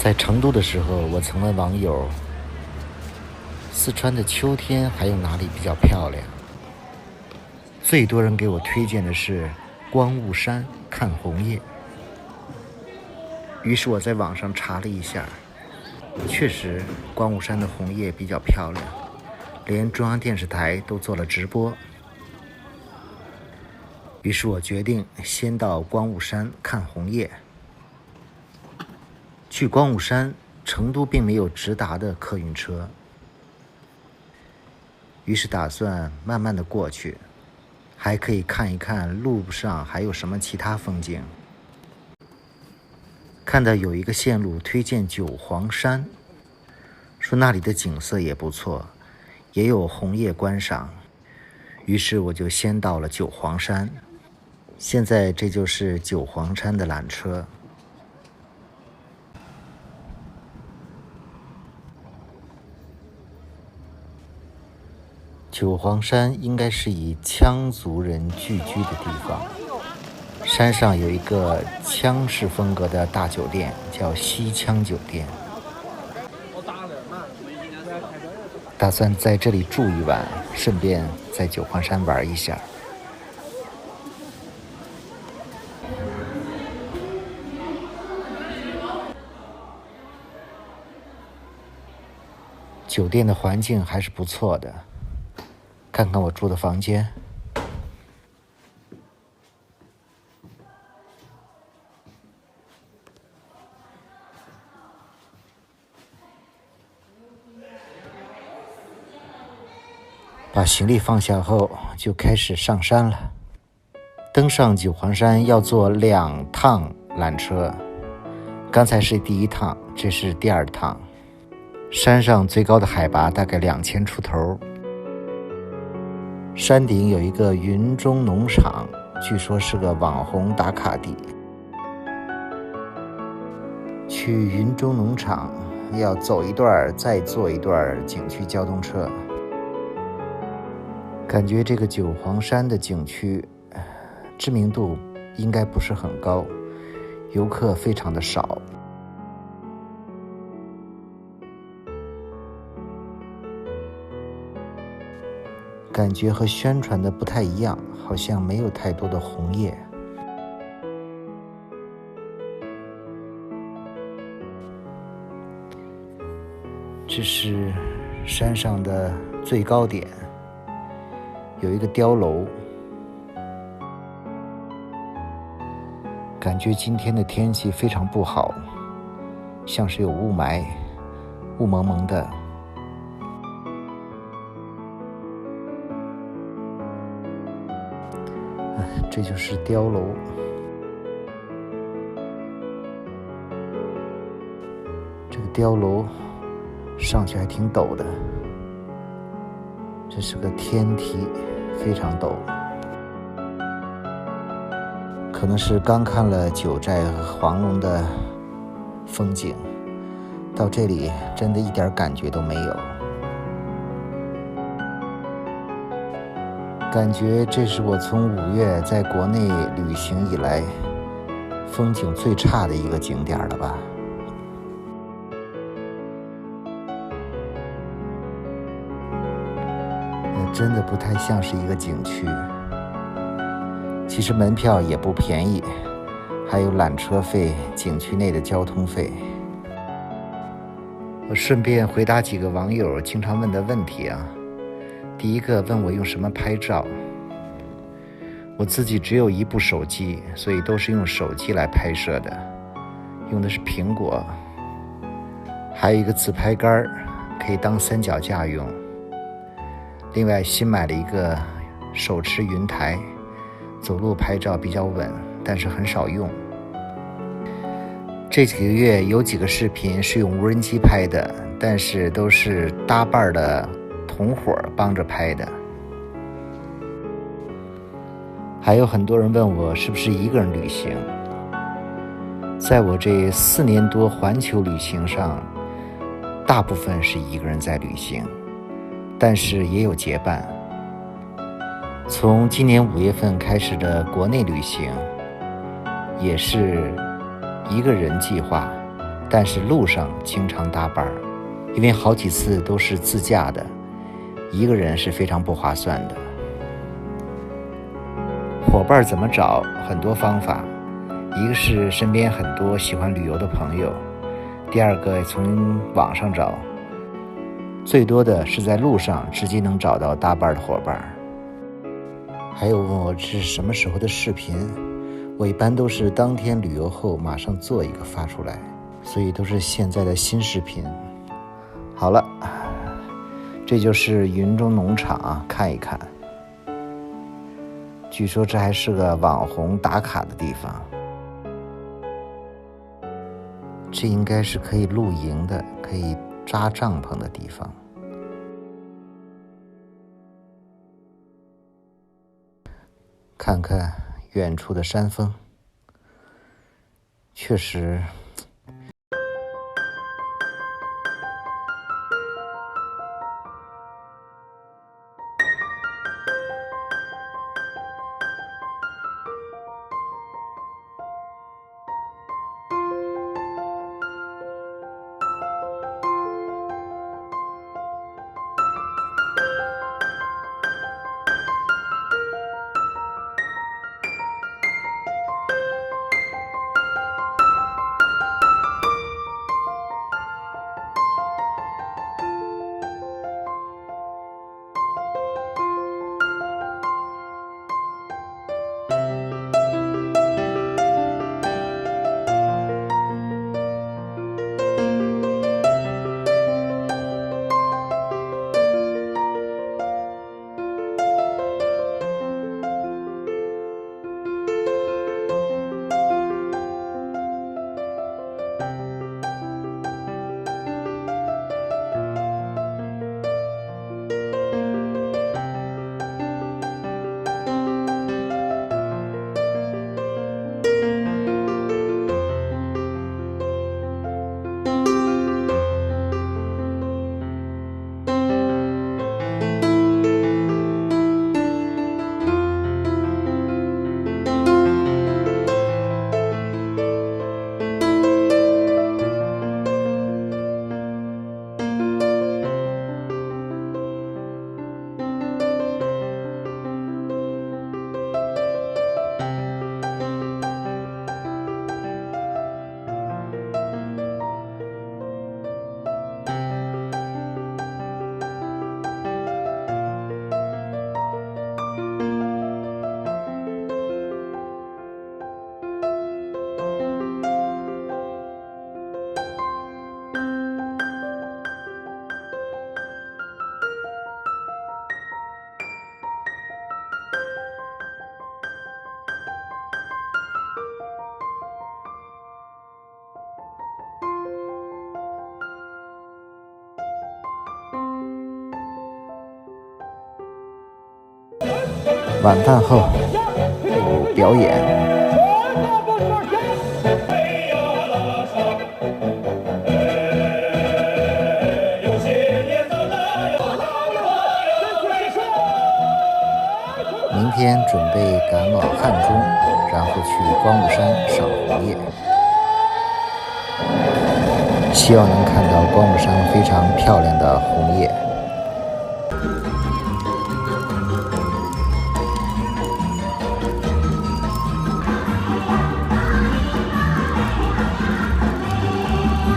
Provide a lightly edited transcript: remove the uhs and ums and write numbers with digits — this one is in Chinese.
在成都的时候，我曾问网友，四川的秋天还有哪里比较漂亮？最多人给我推荐的是观雾山看红叶。于是我在网上查了一下，确实观雾山的红叶比较漂亮，连中央电视台都做了直播。于是我决定先到观雾山看红叶。去观雾山，成都并没有直达的客运车，于是打算慢慢的过去，还可以看一看路上还有什么其他风景。看到有一个线路推荐九黄山，说那里的景色也不错，也有红叶观赏，于是我就先到了九黄山。现在这就是九黄山的缆车。九黄山应该是以羌族人聚居的地方，山上有一个羌式风格的大酒店，叫西羌酒店。打算在这里住一晚，顺便在九黄山玩一下。酒店的环境还是不错的，看看我住的房间。把行李放下后，就开始上山了。登上九黄山要坐2趟缆车，刚才是第1趟，这是第2趟。山上最高的海拔大概2000出头。山顶有一个云中农场，据说是个网红打卡地。去云中农场要走一段，再坐一段景区交通车。感觉这个九黄山的景区知名度应该不是很高，游客非常的少。感觉和宣传的不太一样，好像没有太多的红叶。这是山上的最高点，有一个碉楼。感觉今天的天气非常不好，像是有雾霾，雾蒙蒙的。这就是碉楼。这个碉楼上去还挺陡的，这是个天梯，非常陡。可能是刚看了九寨和黄龙的风景，到这里真的一点感觉都没有。感觉这是我从5月在国内旅行以来风景最差的一个景点了吧。真的不太像是一个景区。其实门票也不便宜，还有缆车费、景区内的交通费。我顺便回答几个网友经常问的问题啊。第一个问我用什么拍照，我自己只有1部手机，所以都是用手机来拍摄的，用的是苹果，还有一个自拍杆，可以当3脚架用。另外新买了一个手持云台，走路拍照比较稳，但是很少用。这几个月有几个视频是用无人机拍的，但是都是搭伴的同伙帮着拍的。还有很多人问我是不是一个人旅行。在我这4年多环球旅行上，大部分是一个人在旅行，但是也有结伴。从今年5月份开始的国内旅行，也是一个人计划，但是路上经常搭班，因为好几次都是自驾的，一个人是非常不划算的。伙伴怎么找？很多方法，一个是身边很多喜欢旅游的朋友，第二个从网上找，最多的是在路上直接能找到搭班的伙伴。还有问我这是什么时候的视频，我一般都是当天旅游后马上做一个发出来，所以都是现在的新视频。好了，这就是云中农场啊，看一看。据说这还是个网红打卡的地方，这应该是可以露营的，可以扎帐篷的地方。看看远处的山峰，确实晚饭后有表演。明天准备赶往汉中，然后去光雾山赏红叶，希望能看到光雾山非常漂亮的红叶。